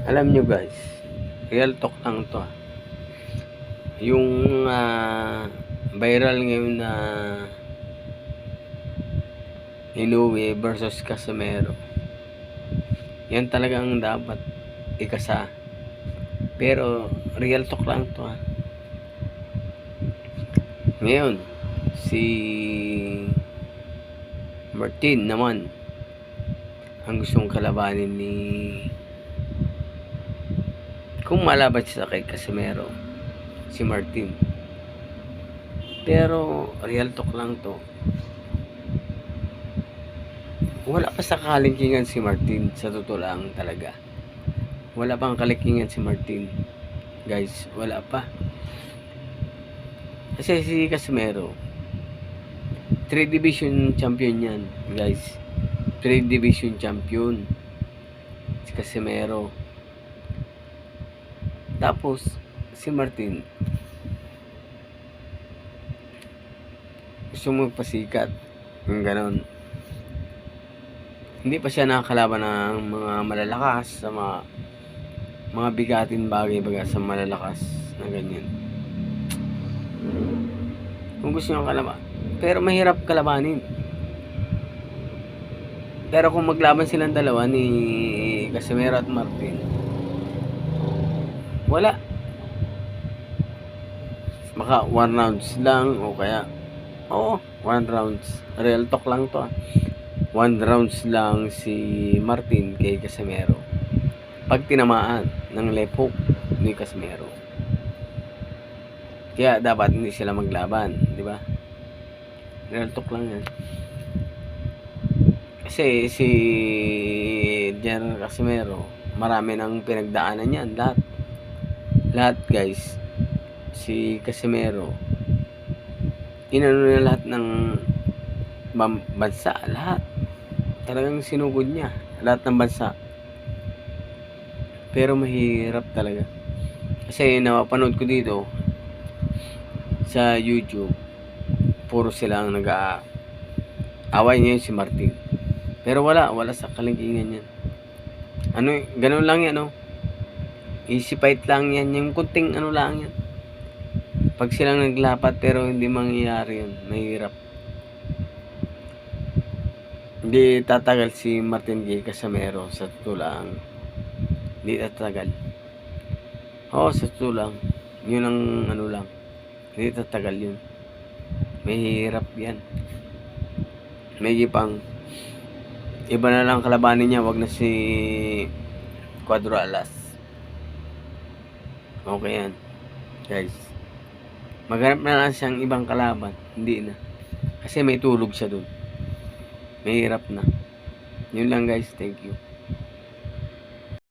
Alam nyo guys, real talk lang to Yung viral ngayon na Inoue versus Casimero, yan talagang dapat ikasa. Pero real talk lang to Ngayon, si Martin naman ang gustong kalabanin ni, kung malaban siya kay Casimero, si Martin. Pero real talk lang to, wala pa sa kalingkingan si Martin. Sa totoo lang talaga, wala pang kalingkingan si Martin guys, wala pa. Kasi si Casimero 3 division champion yan guys, 3 division champion si Casimero. Tapos si Martin gusto magpasikat yung ganon. Hindi pa siya nakakalaban ng mga malalakas, sa mga bigatin bagay baga sa malalakas na ganyan. Kung gusto nyo kalaban, pero mahirap kalabanin. Pero kung maglaban silang dalawa ni Casimero at Martin, wala. Baka 1 rounds lang, o kaya 1 rounds. Real talk lang to 1 rounds lang si Martin kay Casimero pag tinamaan ng left hook ni Casimero. Kaya dapat hindi sila maglaban, di ba? Real talk lang yan. Kasi si General Casimero, marami nang pinagdaanan yan, lahat guys. Si Casimero, inano na lahat ng bansa, lahat talagang sinugod niya, lahat ng bansa. Pero mahirap talaga, kasi napapanood ko dito sa YouTube, puro silang nag-aaway niya si Martin. Pero wala sa kalingkingan yan. Ganun lang yan easy fight lang yan, yung kunting lang yan. Pag silang naglapat, pero hindi mangyayari yun, mahirap. Hindi tatagal si Martin kay Casimero, sa totoo lang. Hindi tatagal. Sa totoo lang. Yun ang lang. Hindi tatagal yun. Mahirap yan. May pang iba na lang kalabanin niya, wag na si Cuadro Alas. Okay yan guys, maghanap na lang siyang ibang kalaban. Hindi na, kasi may tulog siya dun. Mahirap na. Yun lang guys, thank you.